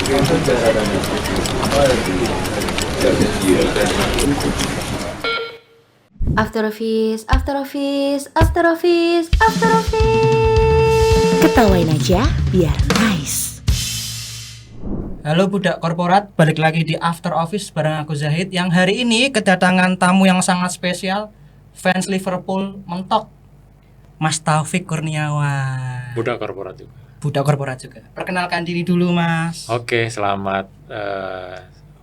After office, after office, after office, after office. Ketawain aja biar nice. Halo budak korporat, balik lagi di After Office bareng aku Zahid. Yang hari ini kedatangan tamu yang sangat spesial, fans Liverpool mentok, Mas Taufik Kurniawan. Budak korporat juga. Budak korporat juga. Perkenalkan diri dulu Mas. Oke, selamat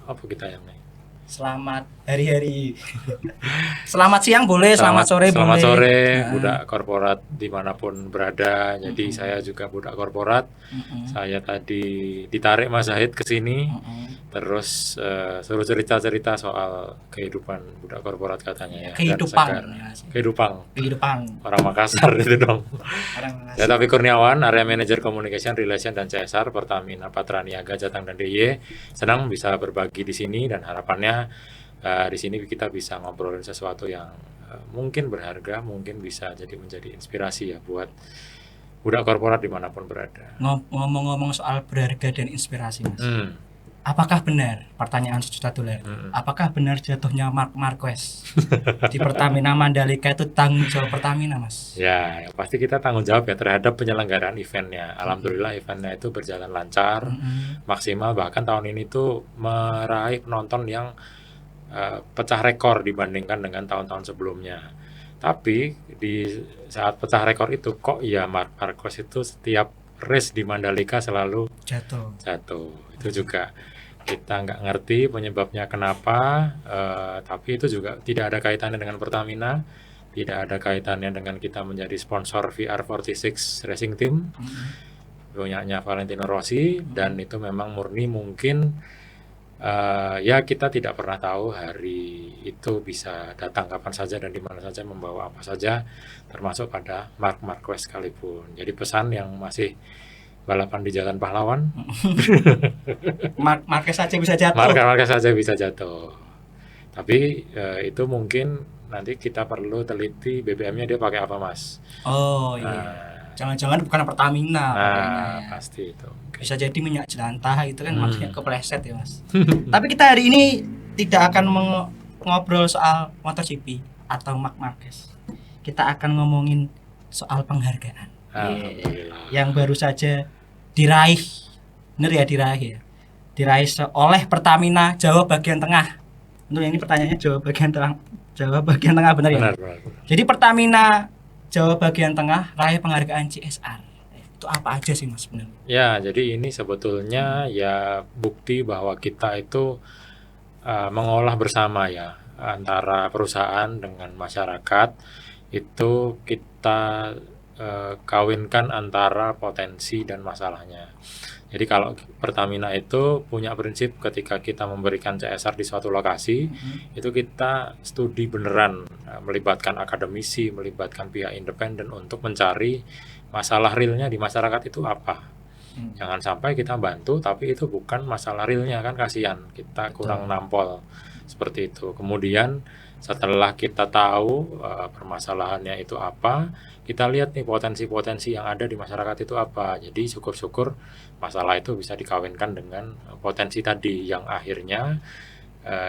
apa kita yang nih? Selamat hari-hari. Selamat siang boleh, selamat sore boleh. Selamat sore, budak korporat dimanapun berada. Jadi saya juga budak korporat. Saya tadi ditarik Mas Zahid ke sini. Terus suruh cerita-cerita soal kehidupan budak korporat katanya ya. Kehidupan. Orang Makassar itu dong. Saya Taufik Kurniawan, Area Manager Communication, Relation dan CSR Pertamina Patraniaga Jateng dan DIY. Senang bisa berbagi di sini dan harapannya di sini kita bisa ngobrolin sesuatu yang mungkin berharga, mungkin bisa menjadi inspirasi ya buat budak korporat dimanapun berada. Ngomong-ngomong soal berharga dan inspirasi Mas. Apakah benar, pertanyaan $1 juta, apakah benar jatuhnya Marc Marquez di Pertamina Mandalika itu tanggung jawab Pertamina Mas? Ya, pasti kita tanggung jawab ya terhadap penyelenggaraan eventnya. Alhamdulillah eventnya itu berjalan lancar, maksimal, bahkan tahun ini tuh meraih penonton yang pecah rekor dibandingkan dengan tahun-tahun sebelumnya. Tapi di saat pecah rekor itu kok ya Marc Marquez itu setiap race di Mandalika selalu jatuh. Itu juga kita nggak ngerti penyebabnya kenapa, tapi itu juga tidak ada kaitannya dengan Pertamina, tidak ada kaitannya dengan kita menjadi sponsor VR46 Racing Team, punyanya Valentino Rossi, dan itu memang murni mungkin ya kita tidak pernah tahu hari itu bisa datang kapan saja dan di mana saja, membawa apa saja, termasuk pada Marc Marquez sekalipun. Jadi pesan yang masih balapan di Jalan Pahlawan, Marquez saja bisa jatuh. Marquez saja bisa jatuh. Tapi itu mungkin nanti kita perlu teliti BBM-nya dia pakai apa Mas. Oh iya. Jangan-jangan bukan Pertamina pakainya ya. Pasti itu. Bisa jadi minyak jelantah itu kan maksudnya kepleset ya Mas. Tapi kita hari ini tidak akan ngobrol soal MotoGP atau Marc Marquez. Kita akan ngomongin soal penghargaan yang baru saja diraih. Bener ya diraih oleh Pertamina Jawa bagian tengah. Untuk ini pertanyaannya Jawa bagian tengah benar ya? Benar. Jadi Pertamina Jawa bagian tengah raih penghargaan CSR. Itu apa aja sih Mas sebenarnya? Ya, jadi ini sebetulnya ya bukti bahwa kita itu mengolah bersama ya antara perusahaan dengan masyarakat. Itu kita kawinkan antara potensi dan masalahnya. Jadi kalau Pertamina itu punya prinsip ketika kita memberikan CSR di suatu lokasi, itu kita studi beneran, melibatkan akademisi, melibatkan pihak independen untuk mencari masalah realnya di masyarakat itu apa. Jangan sampai kita bantu tapi itu bukan masalah realnya, kan kasihan, kita kurang nampol seperti itu. Kemudian setelah kita tahu permasalahannya itu apa, kita lihat nih potensi-potensi yang ada di masyarakat itu apa. Jadi syukur-syukur masalah itu bisa dikawinkan dengan potensi tadi yang akhirnya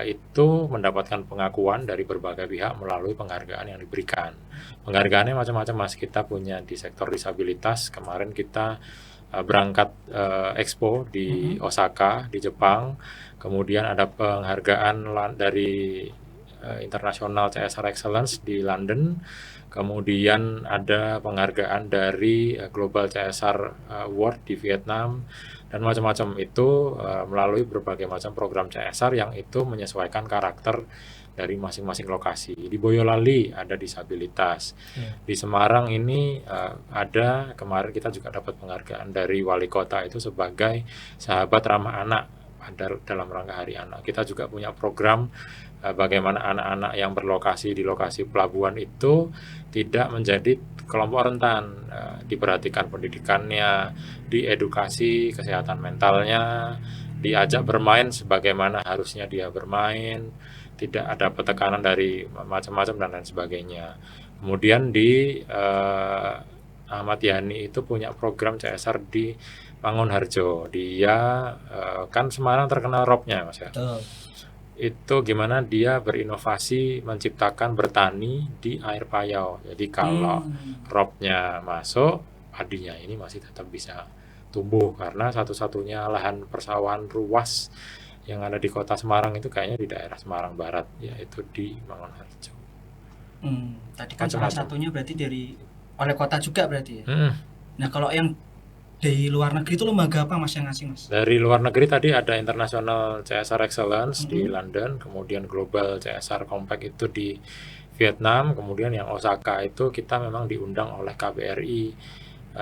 itu mendapatkan pengakuan dari berbagai pihak melalui penghargaan yang diberikan. Penghargaannya macam-macam Mas. Kita punya di sektor disabilitas, kemarin kita berangkat expo di Osaka di Jepang. Kemudian ada penghargaan dari International CSR Excellence di London. Kemudian ada penghargaan dari Global CSR Award di Vietnam, dan macam-macam itu melalui berbagai macam program CSR yang itu menyesuaikan karakter dari masing-masing lokasi. Di Boyolali ada disabilitas. Di Semarang ini ada, kemarin kita juga dapat penghargaan dari wali kota itu sebagai sahabat ramah anak dalam rangka Hari Anak. Kita juga punya program bagaimana anak-anak yang berlokasi di lokasi pelabuhan itu tidak menjadi kelompok rentan, diperhatikan pendidikannya, diedukasi kesehatan mentalnya, diajak bermain sebagaimana harusnya dia bermain, tidak ada tekanan dari macam-macam dan lain sebagainya. Kemudian di Ahmad Yani itu punya program CSR di Mangunharjo. Dia kan Semarang terkenal robnya, Mas ya. Betul. Itu gimana dia berinovasi menciptakan bertani di air payau. Jadi kalau robnya masuk, padinya ini masih tetap bisa tumbuh karena satu-satunya lahan persawahan luas yang ada di kota Semarang itu kayaknya di daerah Semarang Barat, yaitu di Mangunharjo. Tadi kan salah Macam-macam. satunya berarti oleh kota juga berarti ya. Mm. Nah kalau yang dari luar negeri itu lembaga apa Mas yang ngasih Mas? Dari luar negeri tadi ada International CSR Excellence di London, kemudian Global CSR Compact itu di Vietnam, kemudian yang Osaka itu kita memang diundang oleh KBRI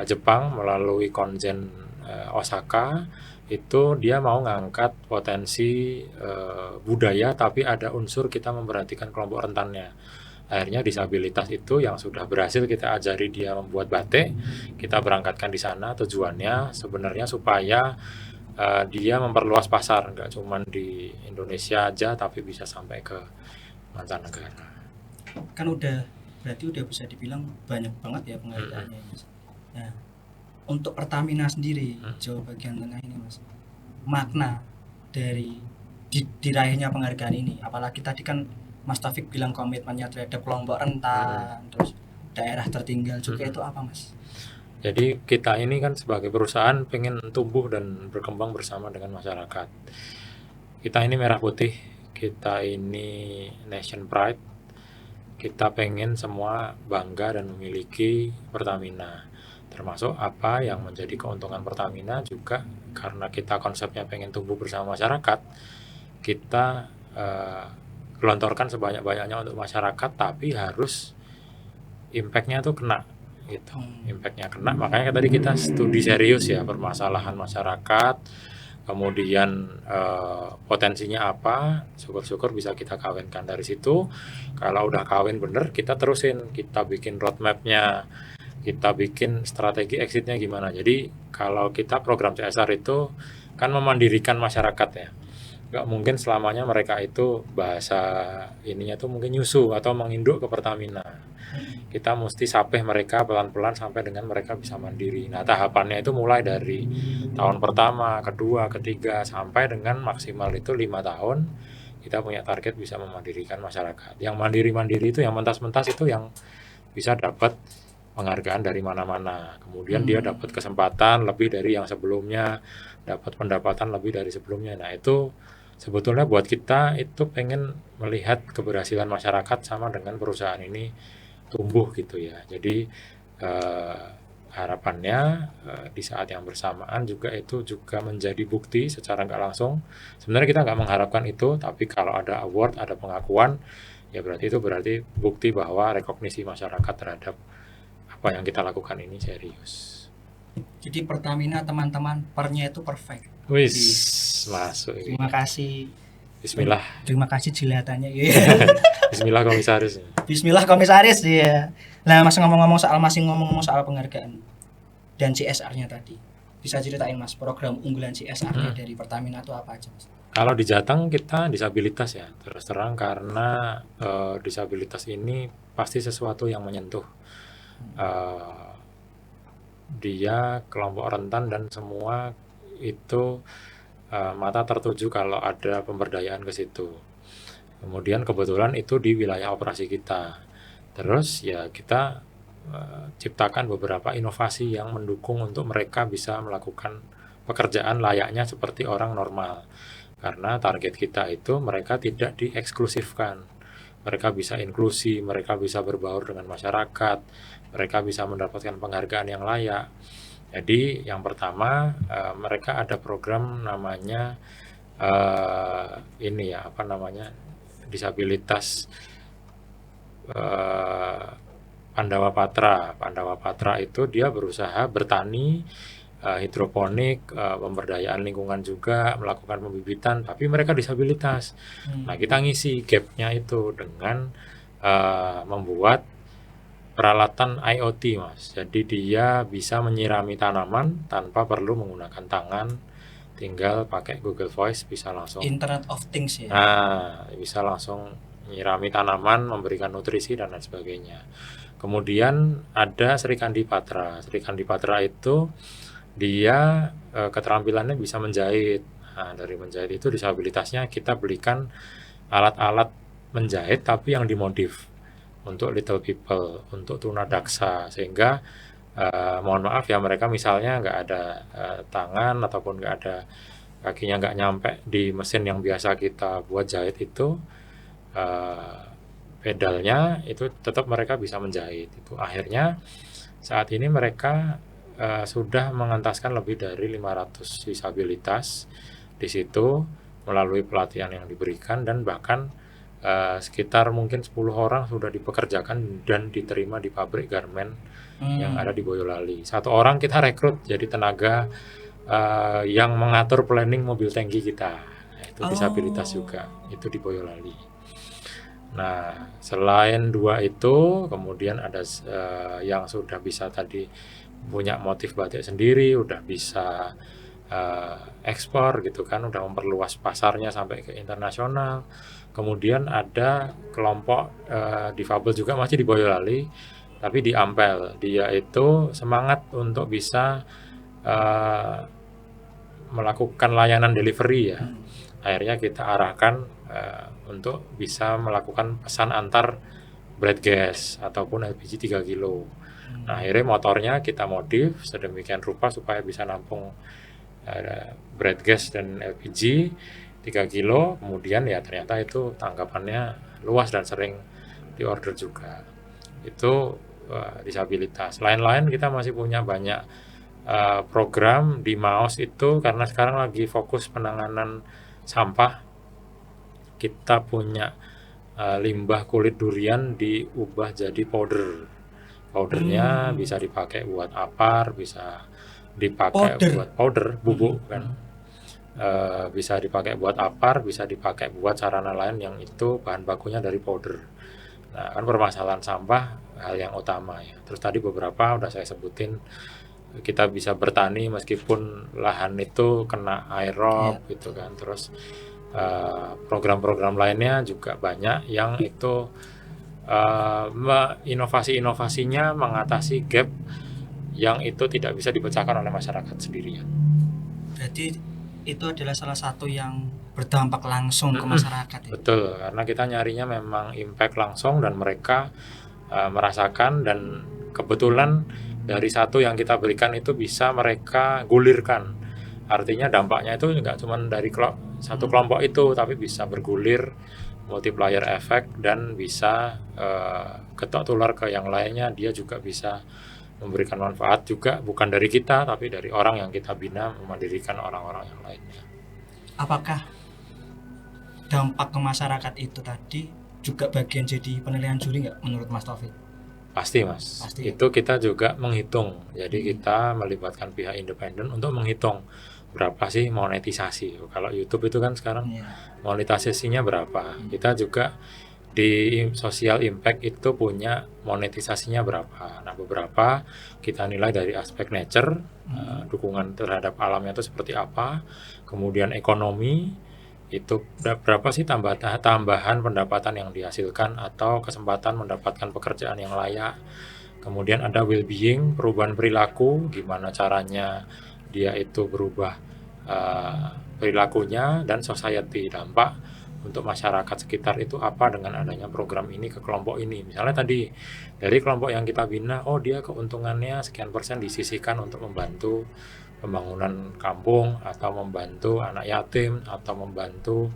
Jepang melalui konjen Osaka. Itu dia mau ngangkat potensi budaya tapi ada unsur kita memperhatikan kelompok rentannya. Akhirnya disabilitas itu yang sudah berhasil kita ajari dia membuat batik, kita berangkatkan di sana. Tujuannya sebenarnya supaya dia memperluas pasar, nggak cuma di Indonesia aja tapi bisa sampai ke mancanegara. Kan berarti udah bisa dibilang banyak banget ya penghargaannya Mas. Nah untuk Pertamina sendiri Jawa bagian tengah ini Mas, makna dari diraihnya penghargaan ini, apalagi tadi kan Mas Taufik bilang komitmennya terhadap kelompok rentan, terus daerah tertinggal juga, itu apa Mas? Jadi kita ini kan sebagai perusahaan pengen tumbuh dan berkembang bersama dengan masyarakat. Kita ini merah putih, kita ini nation pride, kita pengen semua bangga dan memiliki Pertamina. Termasuk apa yang menjadi keuntungan Pertamina juga karena kita konsepnya pengen tumbuh bersama masyarakat, kita gelontorkan sebanyak-banyaknya untuk masyarakat, tapi harus impact-nya tuh kena gitu. Impact-nya kena, makanya tadi kita studi serius ya permasalahan masyarakat, kemudian potensinya apa, syukur-syukur bisa kita kawinkan dari situ. Kalau udah kawin bener, kita terusin, kita bikin roadmap-nya, kita bikin strategi exit-nya gimana. Jadi kalau kita program CSR itu kan memandirikan masyarakat ya. Nggak mungkin selamanya mereka itu bahasa ininya tuh mungkin nyusu atau menginduk ke Pertamina. Kita mesti sapeh mereka pelan-pelan sampai dengan mereka bisa mandiri. Nah tahapannya itu mulai dari tahun pertama, kedua, ketiga, sampai dengan maksimal itu 5 tahun kita punya target bisa memandirikan masyarakat. Yang mandiri-mandiri itu yang mentas-mentas itu yang bisa dapat penghargaan dari mana-mana. Kemudian dia dapat kesempatan lebih dari yang sebelumnya, dapat pendapatan lebih dari sebelumnya. Nah itu sebetulnya buat kita itu pengen melihat keberhasilan masyarakat sama dengan perusahaan ini tumbuh gitu ya. Jadi harapannya di saat yang bersamaan juga itu juga menjadi bukti secara nggak langsung. Sebenarnya kita nggak mengharapkan itu, tapi kalau ada award, ada pengakuan, ya berarti itu berarti bukti bahwa rekognisi masyarakat terhadap apa yang kita lakukan ini serius. Jadi Pertamina teman-teman pernya itu perfect. Wis, masuk ini. Terima kasih. Bismillah. Terima kasih jilatannya. Bismillah komisaris. Bismillah komisaris ya. Nah, masih ngomong-ngomong soal penghargaan dan CSR-nya tadi. Bisa ceritain Mas program unggulan CSR-nya dari Pertamina itu apa aja Mas? Kalau di Jateng kita disabilitas ya, terus terang karena disabilitas ini pasti sesuatu yang menyentuh. Dia kelompok rentan dan semua itu mata tertuju kalau ada pemberdayaan ke situ. Kemudian kebetulan itu di wilayah operasi kita. Terus ya kita ciptakan beberapa inovasi yang mendukung untuk mereka bisa melakukan pekerjaan layaknya seperti orang normal. Karena target kita itu mereka tidak dieksklusifkan. Mereka bisa inklusi, mereka bisa berbaur dengan masyarakat, mereka bisa mendapatkan penghargaan yang layak. Jadi yang pertama mereka ada program namanya disabilitas Pandawa Patra. Pandawa Patra itu dia berusaha bertani hidroponik, pemberdayaan lingkungan juga, melakukan pembibitan, tapi mereka disabilitas. Nah kita ngisi gapnya itu dengan membuat peralatan IoT Mas. Jadi dia bisa menyirami tanaman tanpa perlu menggunakan tangan, tinggal pakai Google Voice bisa langsung. Internet of Things ya. Nah bisa langsung menyirami tanaman, memberikan nutrisi dan lain sebagainya. Kemudian ada Sri Kandi Patra. Sri Kandi Patra itu dia keterampilannya bisa menjahit. Nah, dari menjahit itu disabilitasnya kita belikan alat-alat menjahit tapi yang dimodif untuk little people, untuk tunadaksa, sehingga mohon maaf ya mereka misalnya nggak ada tangan ataupun nggak ada kakinya, nggak nyampe di mesin yang biasa kita buat jahit itu, pedalnya itu tetap mereka bisa menjahit. Itu akhirnya saat ini mereka sudah mengentaskan lebih dari 500 disabilitas di situ melalui pelatihan yang diberikan, dan bahkan sekitar mungkin 10 orang sudah dipekerjakan dan diterima di pabrik garment yang ada di Boyolali. 1 orang kita rekrut jadi tenaga yang mengatur planning mobil tangki kita. Itu disabilitas juga, itu di Boyolali. Nah, selain 2 itu, kemudian ada yang sudah bisa tadi punya motif batik sendiri, udah bisa ekspor gitu kan, udah memperluas pasarnya sampai ke internasional. Kemudian ada kelompok difabel juga masih di Boyolali, tapi di Ampel. Dia itu semangat untuk bisa melakukan layanan delivery ya. Akhirnya kita arahkan untuk bisa melakukan pesan antar bread gas ataupun LPG 3 kilo. Nah, akhirnya motornya kita modif sedemikian rupa supaya bisa nampung bread gas dan LPG 3 kilo. Kemudian ya ternyata itu tanggapannya luas dan sering diorder juga. Itu disabilitas. Lain-lain kita masih punya banyak program di MAOS itu, karena sekarang lagi fokus penanganan sampah. Kita punya limbah kulit durian diubah jadi powder. Powdernya bisa dipakai buat apar, bisa dipakai buat powder bubuk kan. Bisa dipakai buat apar, bisa dipakai buat sarana lain yang itu bahan bakunya dari powder. Nah, kan permasalahan sampah hal yang utama ya. Terus tadi beberapa udah saya sebutin, kita bisa bertani meskipun lahan itu kena aerob gitu kan. Terus program-program lainnya juga banyak yang itu inovasi-inovasinya mengatasi gap yang itu tidak bisa dipecahkan oleh masyarakat sendirian. Berarti itu adalah salah satu yang berdampak langsung ke masyarakat ya? Betul, karena kita nyarinya memang impact langsung dan mereka merasakan, dan kebetulan dari satu yang kita berikan itu bisa mereka gulirkan. Artinya dampaknya itu nggak cuma dari satu kelompok itu, tapi bisa bergulir, multiplier effect, dan bisa ketok tular ke yang lainnya. Dia juga bisa memberikan manfaat juga, bukan dari kita tapi dari orang yang kita bina, memandirikan orang-orang yang lainnya. Apakah dampak ke masyarakat itu tadi juga bagian jadi penilaian juri nggak menurut Mas Taufik? Pasti Mas, Pasti. Itu kita juga menghitung. Jadi kita melibatkan pihak independen untuk menghitung berapa sih monetisasi. Kalau YouTube itu kan sekarang monetisasinya berapa. Kita juga di social impact itu punya monetisasinya berapa. Nah, beberapa kita nilai dari aspek nature, dukungan terhadap alamnya itu seperti apa. Kemudian ekonomi, itu berapa sih tambahan pendapatan yang dihasilkan atau kesempatan mendapatkan pekerjaan yang layak. Kemudian ada well-being, perubahan perilaku, gimana caranya dia itu berubah perilakunya, dan society, dampak untuk masyarakat sekitar itu apa dengan adanya program ini ke kelompok ini. Misalnya tadi dari kelompok yang kita bina, oh dia keuntungannya sekian persen disisihkan untuk membantu pembangunan kampung, atau membantu anak yatim, atau membantu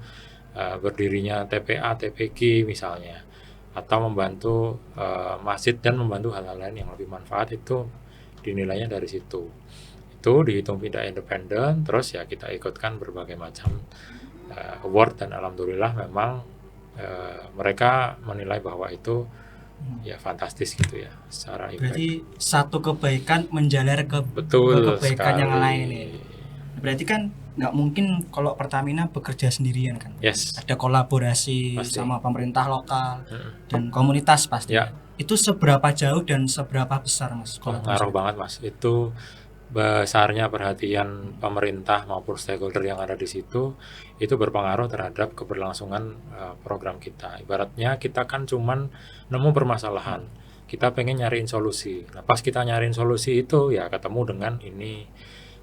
berdirinya TPA, TPG misalnya, atau membantu masjid, dan membantu hal-hal lain yang lebih manfaat. Itu dinilainya dari situ. Itu dihitung tidak independen, terus ya kita ikutkan berbagai macam award, dan alhamdulillah memang mereka menilai bahwa itu ya fantastis gitu ya secara impact. Berarti satu kebaikan menjalar ke Betul kebaikan sekali. yang lain ya. Berarti kan nggak mungkin kalau Pertamina bekerja sendirian kan? Yes. Ada kolaborasi Pasti. sama pemerintah lokal dan komunitas pasti. Ya. Itu seberapa jauh dan seberapa besar Mas? Ngaruh banget Mas. Itu besarnya perhatian pemerintah maupun stakeholder yang ada di situ, itu berpengaruh terhadap keberlangsungan program kita. Ibaratnya kita kan cuman nemu permasalahan, kita pengen nyariin solusi. Nah, pas kita nyariin solusi itu ya ketemu dengan ini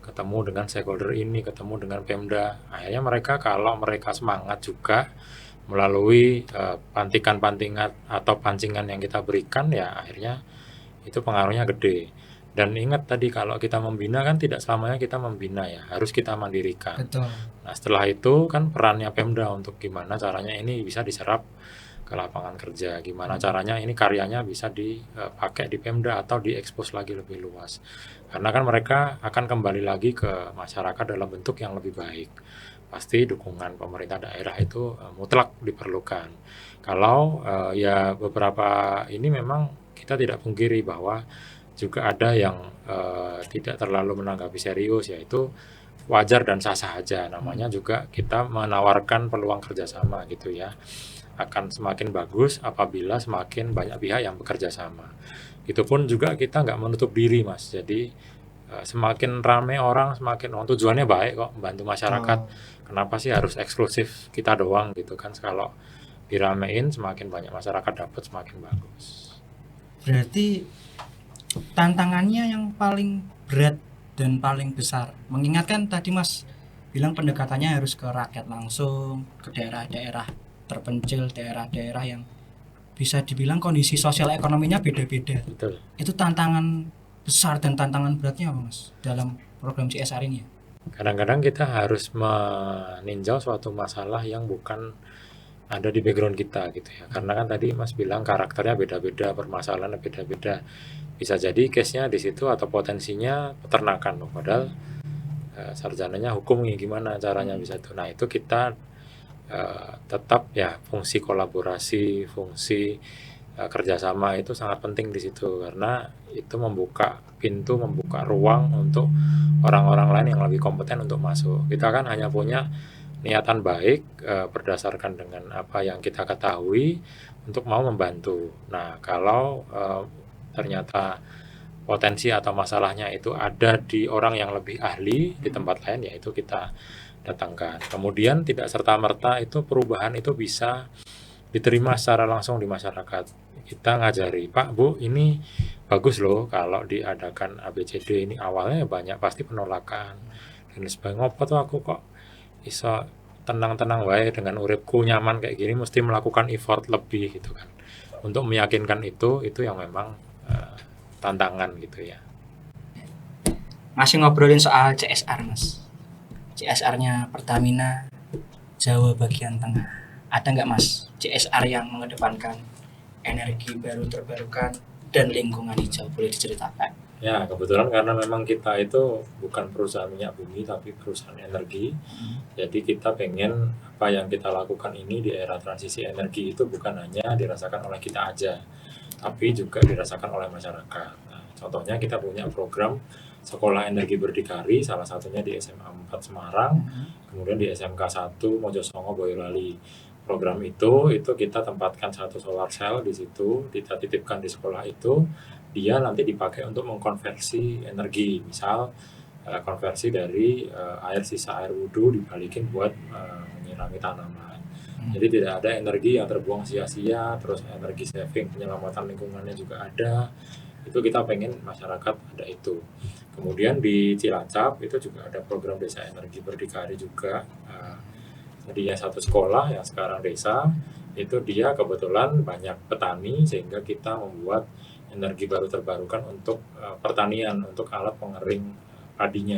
ketemu dengan stakeholder ini, ketemu dengan Pemda. Akhirnya mereka kalau mereka semangat juga melalui pantikan-pantingan atau pancingan yang kita berikan, ya akhirnya itu pengaruhnya gede. Dan ingat tadi kalau kita membina kan tidak selamanya kita membina ya, harus kita mandirikan. Betul. Nah setelah itu kan perannya Pemda untuk gimana caranya ini bisa diserap ke lapangan kerja, gimana caranya ini karyanya bisa dipakai di Pemda atau diekspos lagi lebih luas. Karena kan mereka akan kembali lagi ke masyarakat dalam bentuk yang lebih baik. Pasti dukungan pemerintah daerah itu mutlak diperlukan. Kalau ya beberapa ini memang kita tidak pungkiri bahwa juga ada yang tidak terlalu menanggapi serius, yaitu wajar dan sah-sah aja. Namanya juga kita menawarkan peluang kerjasama gitu ya. Akan semakin bagus apabila semakin banyak pihak yang bekerja sama. Itu pun juga kita nggak menutup diri Mas. Jadi semakin ramai orang, semakin tujuannya baik kok, membantu masyarakat. Kenapa sih harus eksklusif kita doang gitu kan? Kalau diramein semakin banyak masyarakat dapat semakin bagus. Berarti tantangannya yang paling berat dan paling besar, mengingatkan tadi Mas bilang pendekatannya harus ke rakyat langsung, ke daerah-daerah terpencil, daerah-daerah yang bisa dibilang kondisi sosial ekonominya beda-beda. Betul. Itu tantangan besar dan tantangan beratnya apa Mas dalam program CSR ini? Kadang-kadang kita harus meninjau suatu masalah yang bukan ada di background kita gitu ya. Karena kan tadi Mas bilang karakternya beda-beda, permasalahannya beda-beda. Bisa jadi case-nya di situ atau potensinya peternakan loh. Padahal sarjananya hukum nih, gimana caranya bisa itu. Nah, itu kita tetap ya fungsi kolaborasi, fungsi kerjasama itu sangat penting di situ, karena itu membuka pintu, membuka ruang untuk orang-orang lain yang lebih kompeten untuk masuk. Kita kan hanya punya niatan baik berdasarkan dengan apa yang kita ketahui untuk mau membantu. Nah, kalau ternyata potensi atau masalahnya itu ada di orang yang lebih ahli di tempat lain, ya itu kita datangkan. Kemudian tidak serta-merta itu perubahan itu bisa diterima secara langsung di masyarakat. Kita ngajari, Pak, Bu, ini bagus loh kalau diadakan ABCD ini. Awalnya banyak pasti penolakan. Dan sebagainya, ngopo tuh aku kok iso tenang-tenang wae dengan uripku nyaman kayak gini, mesti melakukan effort lebih gitu kan. Untuk meyakinkan itu yang memang tantangan gitu ya. Masih ngobrolin soal CSR Mas. CSR-nya Pertamina Jawa bagian tengah. Ada nggak Mas CSR yang mengedepankan energi baru terbarukan dan lingkungan hijau? Boleh diceritakan? Ya, kebetulan karena memang kita itu bukan perusahaan minyak bumi tapi perusahaan energi. Jadi kita pengen apa yang kita lakukan ini di era transisi energi itu bukan hanya dirasakan oleh kita aja, tapi juga dirasakan oleh masyarakat. Nah, contohnya kita punya program Sekolah Energi Berdikari, salah satunya di SMA 4 Semarang, kemudian di SMK 1 Mojosongo Boyolali. Program itu kita tempatkan satu solar cell di situ, kita titipkan di sekolah itu, dia nanti dipakai untuk mengkonversi energi, misal konversi dari sisa air wudhu dibalikin buat menyirami tanaman. Jadi tidak ada energi yang terbuang sia-sia, terus energi saving, penyelamatan lingkungannya juga ada. Itu kita pengen masyarakat ada itu. Kemudian di Cilacap itu juga ada program Desa Energi Berdikari juga. Tadinya satu sekolah yang sekarang desa, itu dia kebetulan banyak petani sehingga kita membuat energi baru terbarukan untuk pertanian, untuk alat pengering padinya.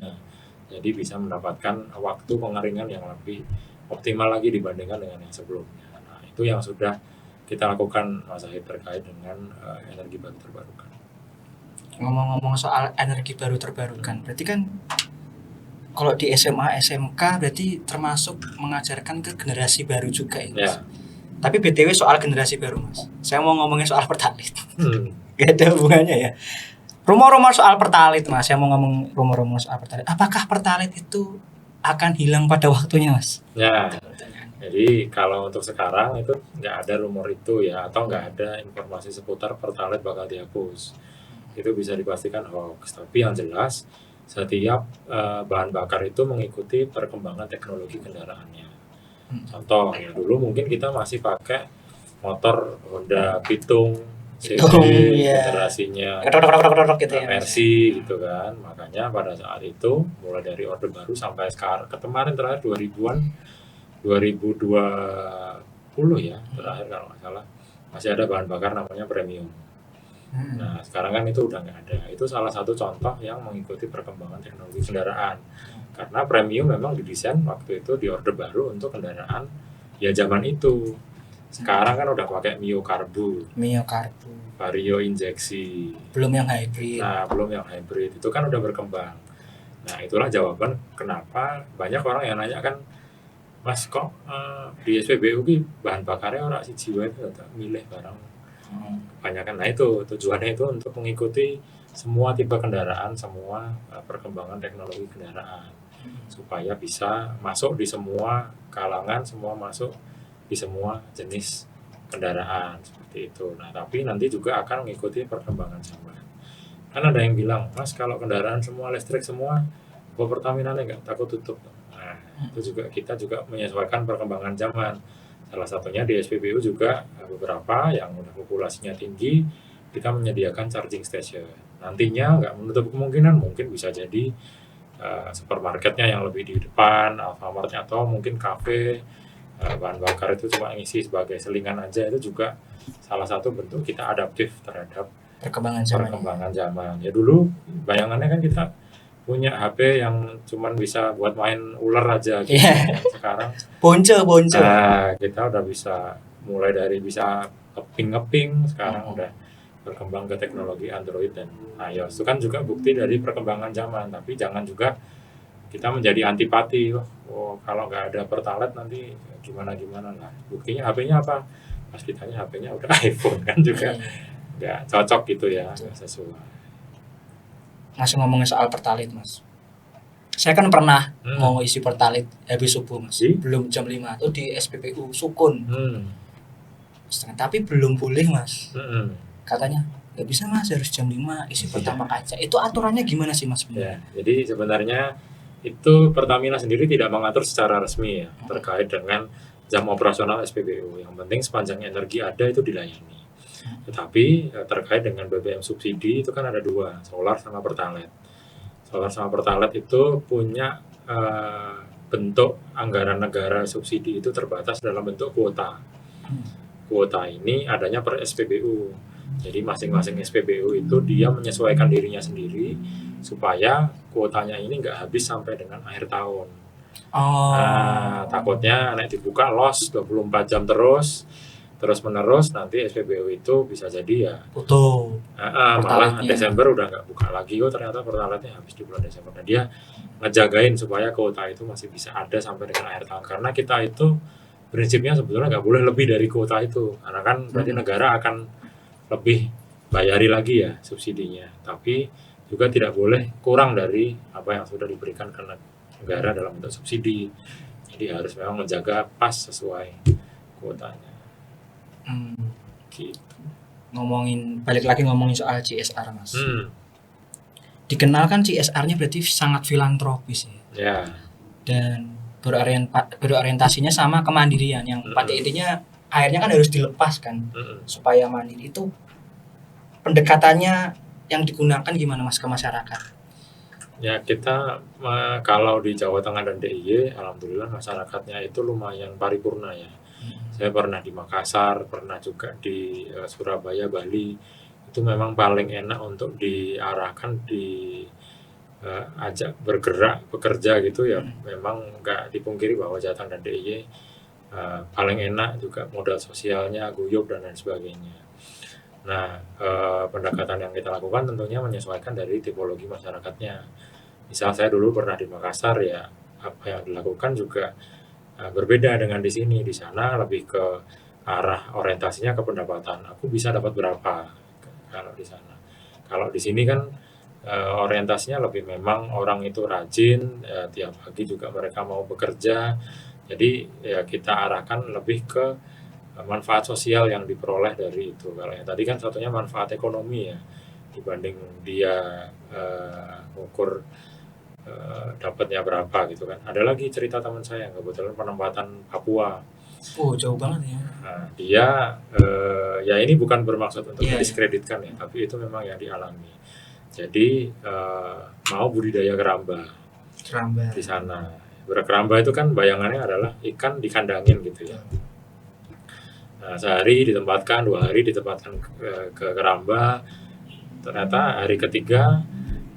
Jadi bisa mendapatkan waktu pengeringan yang lebih optimal lagi dibandingkan dengan yang sebelumnya. Nah, itu yang sudah kita lakukan Mas Zahid terkait dengan energi baru terbarukan. Ngomong-ngomong soal energi baru terbarukan, berarti kan kalau di SMA, SMK berarti termasuk mengajarkan ke generasi baru juga ya Mas? Ya. Tapi BTW soal generasi baru Mas, saya mau ngomongin soal Pertalite. Gak ada hubungannya ya. Rumor-rumor soal Pertalite Mas, saya mau ngomong rumor-rumor soal Pertalite. Apakah Pertalite itu akan hilang pada waktunya Mas? Ya, jadi kalau untuk sekarang itu nggak ada rumor itu ya, atau nggak ada informasi seputar Pertalite bakal dihapus. Itu bisa dipastikan hoax. Tapi yang jelas setiap bahan bakar itu mengikuti perkembangan teknologi kendaraannya. Contoh, ya dulu mungkin kita masih pakai motor Honda Pitung CD, iya. generasinya Krok gitu ya. Mas. Mercy gitu kan. Makanya pada saat itu mulai dari Orde Baru sampai sekarang kemarin terakhir 2000-an 2020 ya terakhir kalau nggak salah masih ada bahan bakar namanya premium. Nah sekarang kan itu udah nggak ada. Itu salah satu contoh yang mengikuti perkembangan teknologi kendaraan. Karena premium memang didesain waktu itu di Orde Baru untuk kendaraan ya zaman itu. Sekarang kan udah pakai Mio Karbu, Mio Karbu. Vario injeksi. Belum yang hybrid. Nah, belum yang hybrid. Itu kan udah berkembang. Nah, itulah jawaban kenapa banyak orang yang nanya kan, Mas kok di SPBU ki bahan bakarnya orang siji wae atau milih barang kebanyakan. Nah, itu tujuannya itu untuk mengikuti semua tipe kendaraan, semua perkembangan teknologi kendaraan supaya bisa masuk di semua kalangan, semua masuk di semua jenis kendaraan seperti itu. Nah, tapi nanti juga akan mengikuti perkembangan zaman. Kan ada yang bilang, Mas kalau kendaraan semua listrik semua, kok Pertamina nggak takut tutup? Nah, itu juga kita juga menyesuaikan perkembangan zaman. Salah satunya di SPBU juga beberapa yang udah populasinya tinggi, kita menyediakan charging station. Nantinya nggak menutup kemungkinan mungkin bisa jadi supermarketnya yang lebih di depan, Alfamart atau mungkin kafe. Bahan bakar itu cuma ngisi sebagai selingan aja, itu juga salah satu bentuk kita adaptif terhadap perkembangan zaman. Ya dulu bayangannya kan kita punya HP yang cuman bisa buat main ular aja gitu. Sekarang bonce. Nah, kita udah bisa mulai dari bisa ngeping sekarang udah berkembang ke teknologi Android dan iOS. Itu kan juga bukti dari perkembangan zaman, tapi jangan juga kita menjadi antipati. Kalau nggak ada Pertalite nanti gimana lah. Buktinya HP-nya apa? Pas ditanya HP-nya udah iPhone kan juga nggak cocok gitu ya, nggak sesuai. Masih ngomongin soal Pertalite Mas. Saya kan pernah mau isi Pertalite habis subuh Mas. Belum jam 5 itu di SPBU Sukun. Tapi belum boleh Mas. Katanya nggak bisa Mas, harus jam 5 isi pertama kaca. Itu aturannya gimana sih Mas? Ya, jadi sebenarnya itu Pertamina sendiri tidak mengatur secara resmi ya terkait dengan jam operasional SPBU. Yang penting sepanjang energi ada itu dilayani. Tetapi terkait dengan BBM subsidi itu kan ada dua, solar sama Pertalite. Solar sama Pertalite itu punya bentuk anggaran negara subsidi itu terbatas dalam bentuk kuota. Kuota ini adanya per SPBU. Jadi masing-masing SPBU itu dia menyesuaikan dirinya sendiri supaya kuotanya ini nggak habis sampai dengan akhir tahun. Nah, takutnya nek dibuka los 24 jam terus menerus nanti SPBU itu bisa jadi ya malah Desember udah nggak buka lagi, ternyata Pertalite-nya habis di bulan Desember. Nah, dia ngejagain supaya kuota itu masih bisa ada sampai dengan akhir tahun, karena kita itu prinsipnya sebetulnya nggak boleh lebih dari kuota itu, karena kan berarti negara akan lebih bayari lagi ya subsidinya, tapi juga tidak boleh kurang dari apa yang sudah diberikan ke negara dalam bentuk subsidi. Jadi harus memang menjaga pas sesuai kuotanya. Gitu. Balik lagi ngomongin soal CSR Mas. Dikenal kan CSR-nya berarti sangat filantropis ya. Dan berorientasinya sama kemandirian yang pada intinya akhirnya kan harus dilepaskan supaya mandiri. Itu pendekatannya yang digunakan gimana Mas ke masyarakat? Ya kita kalau di Jawa Tengah dan DIY alhamdulillah masyarakatnya itu lumayan paripurna ya. Saya pernah di Makassar, pernah juga di Surabaya, Bali. Itu memang paling enak untuk diarahkan, ajak bergerak, bekerja gitu ya. Memang nggak dipungkiri bahwa Jateng dan DIY paling enak juga, modal sosialnya, guyup dan lain sebagainya. Nah, pendekatan yang kita lakukan tentunya menyesuaikan dari tipologi masyarakatnya. Misal saya dulu pernah di Makassar ya, apa yang dilakukan juga berbeda dengan di sini. Di sana lebih ke arah orientasinya ke pendapatan. Aku bisa dapat berapa kalau di sana. Kalau di sini kan orientasinya lebih memang orang itu rajin, tiap pagi juga mereka mau bekerja. Jadi ya kita arahkan lebih ke manfaat sosial yang diperoleh dari itu. Kalau yang tadi kan satunya manfaat ekonomi ya, dibanding dia ukur dapatnya berapa gitu kan. Ada lagi cerita teman saya yang kebetulan penempatan Papua. Oh, jauh banget ya. Nah, dia ya ini bukan bermaksud untuk Iya, iya. mendiskreditkan ya, tapi itu memang yang dialami. Jadi mau budidaya keramba Keramba. di sana. Berkeramba itu kan bayangannya adalah ikan dikandangin gitu ya. Nah, sehari ditempatkan, 2 hari ditempatkan ke keramba. Ternyata hari ketiga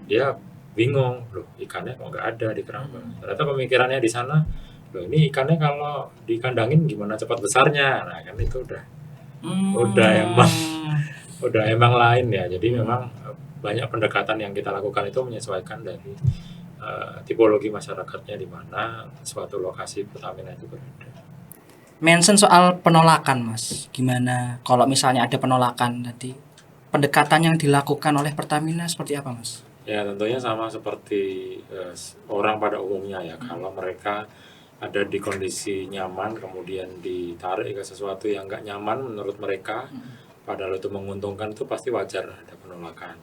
dia bingung, loh ikannya kok nggak ada di keramba. Ternyata pemikirannya di sana, loh ini ikannya kalau dikandangin gimana cepat besarnya. Nah kan itu udah emang lain ya. Jadi memang banyak pendekatan yang kita lakukan itu menyesuaikan dari tipologi masyarakatnya di mana suatu lokasi Pertamina itu berada. Mention soal penolakan, Mas. Gimana kalau misalnya ada penolakan tadi? Pendekatan yang dilakukan oleh Pertamina seperti apa, Mas? Ya tentunya sama seperti orang pada umumnya ya. Kalau mereka ada di kondisi nyaman kemudian ditarik ke sesuatu yang nggak nyaman menurut mereka, padahal itu menguntungkan, itu pasti wajar ada penolakan.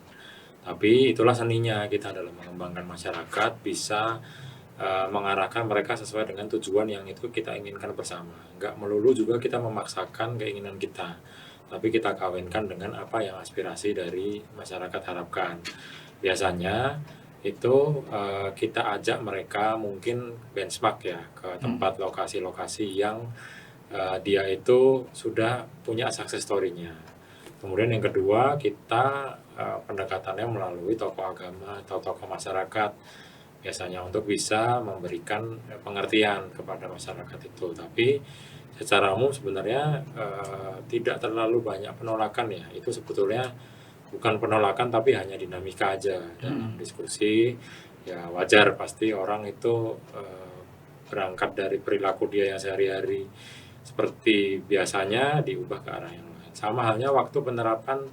Tapi itulah seninya kita dalam mengembangkan masyarakat, bisa mengarahkan mereka sesuai dengan tujuan yang itu kita inginkan bersama. Nggak melulu juga kita memaksakan keinginan kita, tapi kita kawinkan dengan apa yang aspirasi dari masyarakat harapkan. Biasanya itu kita ajak mereka mungkin benchmark ya ke tempat lokasi-lokasi yang dia itu sudah punya success story-nya. Kemudian yang kedua, kita pendekatannya melalui tokoh agama atau tokoh masyarakat, biasanya untuk bisa memberikan pengertian kepada masyarakat itu. Tapi secara umum sebenarnya tidak terlalu banyak penolakan ya. Itu sebetulnya bukan penolakan tapi hanya dinamika aja dalam diskusi. Ya wajar, pasti orang itu berangkat dari perilaku dia yang sehari-hari seperti biasanya diubah ke arah yang lain. Sama halnya waktu penerapan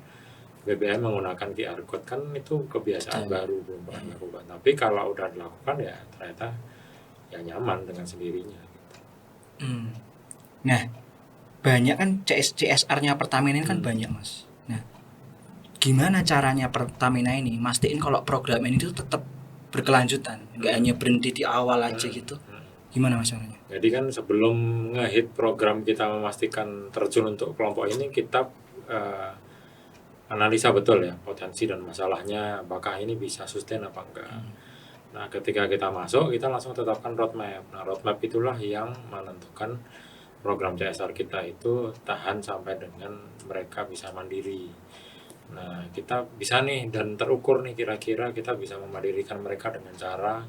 BBM menggunakan QR code, kan itu kebiasaan baru, belum pernah dilakukan. Tapi kalau udah dilakukan ya ternyata ya nyaman dengan sendirinya. Nah, banyak kan CSR-nya Pertamina ini kan banyak, Mas. Nah, gimana caranya Pertamina ini mastiin kalau program ini tuh tetap berkelanjutan, nggak hanya berhenti di awal aja gitu? Gimana Mas caranya? Jadi kan sebelum ngehit program kita memastikan terjun untuk kelompok ini, kita analisa betul ya potensi dan masalahnya, apakah ini bisa sustain apa enggak. Nah ketika kita masuk, kita langsung tetapkan roadmap. Nah roadmap itulah yang menentukan program CSR kita itu tahan sampai dengan mereka bisa mandiri. Nah kita bisa nih dan terukur nih, kira-kira kita bisa memandirikan mereka dengan cara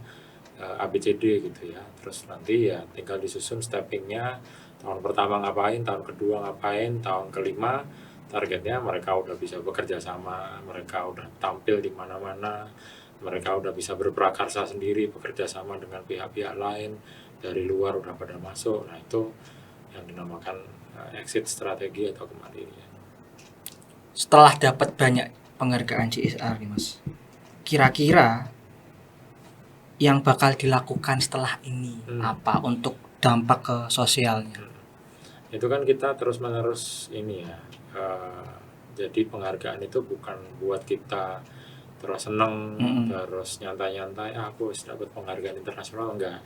ABCD gitu ya. Terus nanti ya tinggal disusun steppingnya, tahun pertama ngapain, tahun kedua ngapain, tahun kelima targetnya mereka udah bisa bekerja sama, mereka udah tampil di mana-mana, mereka udah bisa berprakarsa sendiri, bekerja sama dengan pihak-pihak lain, dari luar udah pada masuk. Nah itu yang dinamakan exit strategi atau kemandirian. Setelah dapat banyak penghargaan CSR nih Mas, kira-kira yang bakal dilakukan setelah ini apa untuk dampak ke sosialnya? Itu kan kita terus-menerus ini ya, jadi penghargaan itu bukan buat kita terus seneng, terus nyantai-nyantai, aku harus dapat penghargaan internasional, enggak.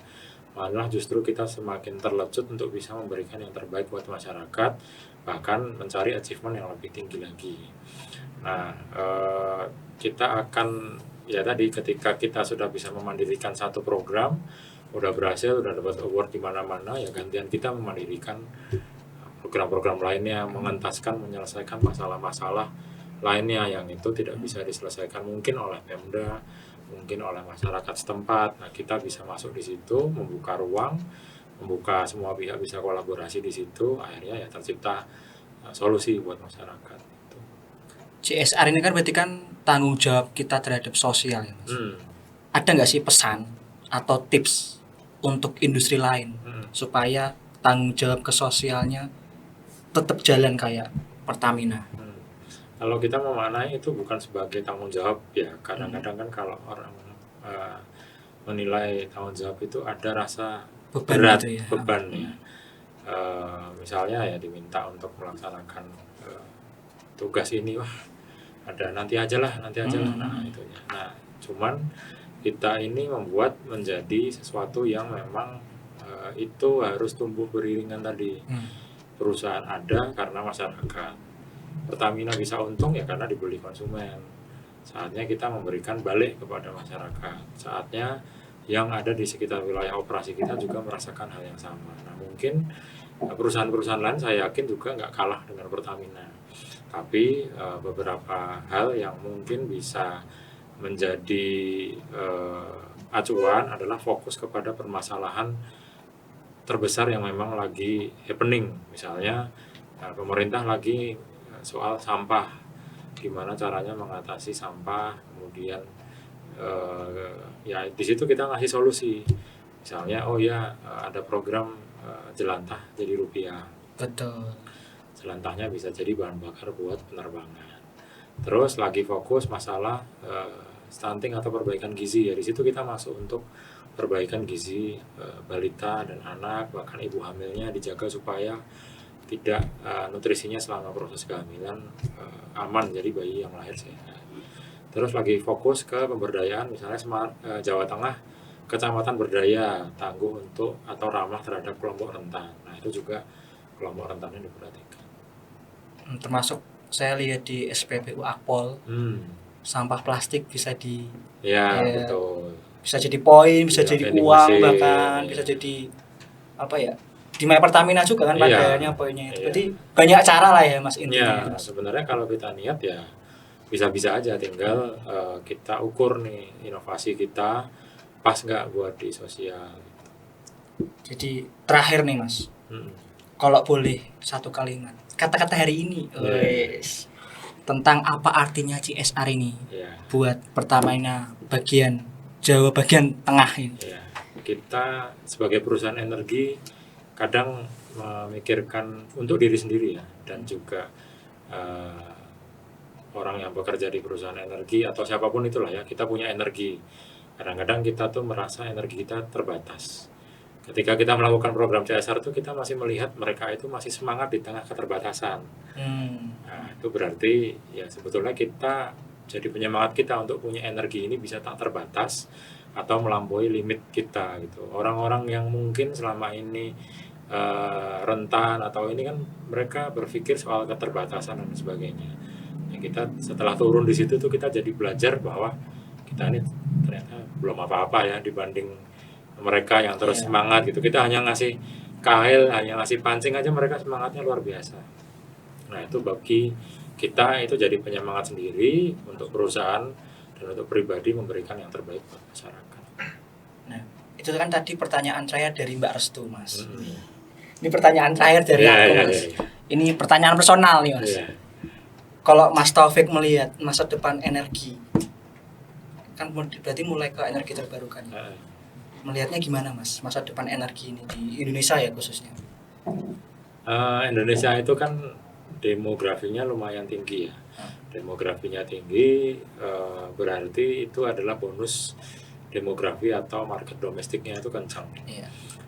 Malah justru kita semakin terlecut untuk bisa memberikan yang terbaik buat masyarakat, bahkan mencari achievement yang lebih tinggi lagi. Nah, kita akan ya tadi ketika kita sudah bisa memandirikan satu program, udah berhasil, udah dapat award di mana-mana, ya gantian kita memandirikan program-program lainnya, mengentaskan, menyelesaikan masalah-masalah lainnya yang itu tidak bisa diselesaikan mungkin oleh Pemda, mungkin oleh masyarakat setempat. Nah, kita bisa masuk di situ, membuka ruang, membuka semua pihak bisa kolaborasi di situ, akhirnya ya tercipta solusi buat masyarakat. CSR ini kan berarti kan tanggung jawab kita terhadap sosial ya Mas. Ada nggak sih pesan atau tips untuk industri lain supaya tanggung jawab ke sosialnya tetap jalan kayak Pertamina? Kalau kita memaknai itu bukan sebagai tanggung jawab ya, kadang-kadang kan kalau orang menilai tanggung jawab itu ada rasa Beban berat, gitu ya. beban ya. Misalnya ya diminta untuk melaksanakan tugas ini, wah ada nanti aja lah. Nah itunya. Nah cuman kita ini membuat menjadi sesuatu yang memang itu harus tumbuh beriringan tadi. Perusahaan ada karena masyarakat. Pertamina bisa untung ya karena dibeli konsumen. Saatnya kita memberikan balik kepada masyarakat. Saatnya yang ada di sekitar wilayah operasi kita juga merasakan hal yang sama. Nah mungkin perusahaan-perusahaan lain saya yakin juga nggak kalah dengan Pertamina. Tapi beberapa hal yang mungkin bisa menjadi acuan adalah fokus kepada permasalahan terbesar yang memang lagi happening. Misalnya pemerintah lagi soal sampah, gimana caranya mengatasi sampah, kemudian ya di situ kita ngasih solusi. Misalnya ada program jelantah jadi rupiah. Betul. Jelantahnya bisa jadi bahan bakar buat penerbangan. Terus lagi fokus masalah stunting atau perbaikan gizi, ya di situ kita masuk untuk perbaikan gizi balita dan anak, bahkan ibu hamilnya dijaga supaya tidak nutrisinya selama proses kehamilan aman, jadi bayi yang lahir sehat. Terus lagi fokus ke pemberdayaan, misalnya Jawa Tengah, kecamatan berdaya, tangguh untuk atau ramah terhadap kelompok rentan. Nah itu juga kelompok rentannya diperhatikan. Termasuk saya lihat di SPBU Akpol, sampah plastik bisa betul. Bisa jadi poin, bisa Ya, jadi vending uang, machine, bahkan bisa jadi apa ya, di My Pertamina juga kan padanya poinnya itu. Berarti banyak cara lah ya Mas intinya. Ya, sebenarnya kalau kita niat ya bisa-bisa aja, tinggal kita ukur nih inovasi kita pas nggak buat di sosial. Jadi terakhir nih Mas, kalau boleh satu kalimat, kata-kata hari ini, wes, tentang apa artinya CSR ini buat Pertamina bagian Jawa bagian tengah ini. Ya, kita sebagai perusahaan energi kadang memikirkan untuk diri sendiri ya, dan juga orang yang bekerja di perusahaan energi atau siapapun itulah ya, kita punya energi. Kadang-kadang kita tuh merasa energi kita terbatas. Ketika kita melakukan program CSR itu kita masih melihat mereka itu masih semangat di tengah keterbatasan. Nah, itu berarti ya sebetulnya kita jadi penyemangat kita untuk punya energi ini bisa tak terbatas atau melampaui limit kita gitu. Orang-orang yang mungkin selama ini rentan atau ini kan mereka berpikir soal keterbatasan dan sebagainya. Ya, kita setelah turun di situ tuh kita jadi belajar bahwa kita ini ternyata belum apa-apa ya dibanding mereka yang terus semangat gitu. Kita hanya ngasih kahil, hanya ngasih pancing aja mereka semangatnya luar biasa. Nah itu bagi kita itu jadi penyemangat sendiri untuk perusahaan dan untuk pribadi memberikan yang terbaik buat masyarakat. Nah itu kan tadi pertanyaan saya dari Mbak Restu Mas. Ini pertanyaan terakhir dari aku Mas. Ini pertanyaan personal nih Mas. Kalau Mas Taufik melihat masa depan energi, kan berarti mulai ke energi terbarukan. Melihatnya gimana Mas masa depan energi ini di Indonesia ya khususnya? Indonesia itu kan demografinya lumayan tinggi ya. Demografinya tinggi berarti itu adalah bonus demografi atau market domestiknya itu kencang.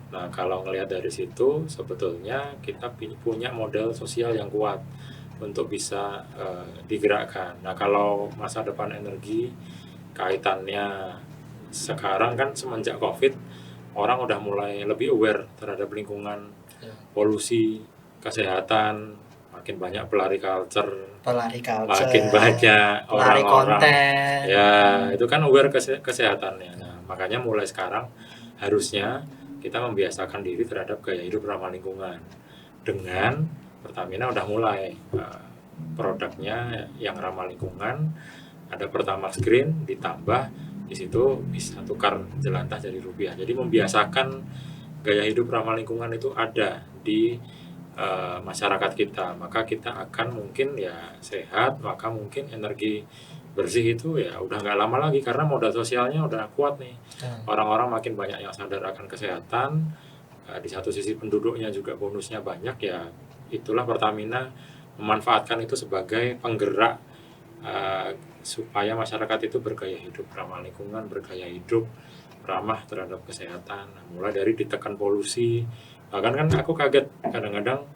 Nah kalau ngelihat dari situ sebetulnya kita punya modal sosial yang kuat untuk bisa digerakkan. Nah kalau masa depan energi kaitannya sekarang kan semenjak COVID orang udah mulai lebih aware terhadap lingkungan, polusi, kesehatan, makin banyak pelari culture, makin banyak orang-orang ya itu kan aware kesehatannya. Nah makanya mulai sekarang harusnya kita membiasakan diri terhadap gaya hidup ramah lingkungan dengan Pertamina udah mulai produknya yang ramah lingkungan, ada Pertamax Green ditambah di situ bisa tukar jelantah jadi rupiah. Jadi membiasakan gaya hidup ramah lingkungan itu ada di masyarakat kita, maka kita akan mungkin ya sehat, maka mungkin energi bersih itu ya udah nggak lama lagi karena modal sosialnya udah kuat nih. Orang-orang makin banyak yang sadar akan kesehatan, di satu sisi penduduknya juga bonusnya banyak ya. Itulah Pertamina memanfaatkan itu sebagai penggerak supaya masyarakat itu bergaya hidup ramah lingkungan, bergaya hidup ramah terhadap kesehatan. Mulai dari ditekan polusi, bahkan kan aku kaget kadang-kadang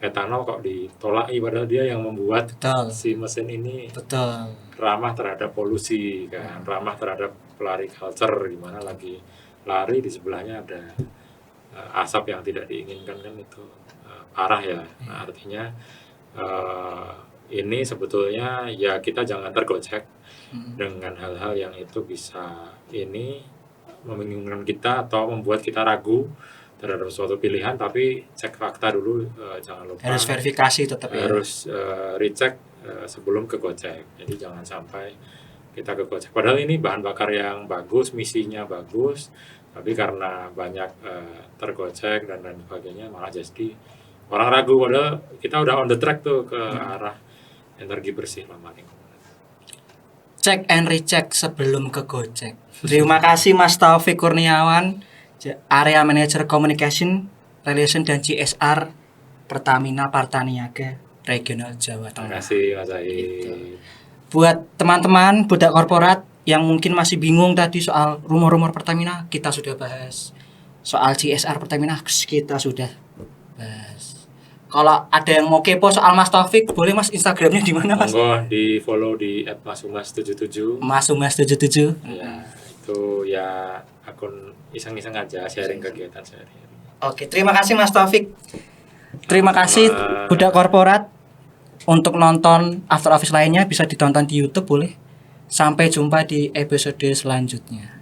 etanol kok ditolaki padahal dia yang membuat si mesin ini ramah terhadap polusi kan, ramah terhadap pelari culture, gimana lagi lari di sebelahnya ada asap yang tidak diinginkan kan itu parah ya. Nah, artinya ini sebetulnya ya kita jangan tergocek dengan hal-hal yang itu bisa ini membingungkan kita atau membuat kita ragu terhadap suatu pilihan, tapi cek fakta dulu, jangan lupa Harus verifikasi tetap ya. harus recheck sebelum ke Gojek. Jadi jangan sampai kita ke Gojek. Padahal ini bahan bakar yang bagus, misinya bagus, tapi karena banyak tergocek dan lain sebagainya malah jadi orang ragu. Padahal kita udah on the track tuh ke arah energi bersih ramah lingkungan. Cek and recheck sebelum ke Gojek. Terima kasih Mas Taufik Kurniawan, Area Manager Communication, Relation dan CSR Pertamina Partaniaga Regional Jawa Terima Tengah. kasih Mas Zahid. Buat teman-teman budak korporat yang mungkin masih bingung tadi soal rumor-rumor Pertamina, kita sudah bahas. Soal CSR Pertamina kita sudah bahas. Kalau ada yang mau kepo soal Mas Taufik, boleh Mas Instagramnya di mana Mas? Monggo di follow di @masumas77. Mas Umas 77. Ya, itu ya akun iseng-iseng aja sharing kegiatan sehari-hari. Oke, terima kasih Mas Taufik. Terima kasih budak korporat. Untuk nonton After Office lainnya bisa ditonton di YouTube boleh. Sampai jumpa di episode selanjutnya.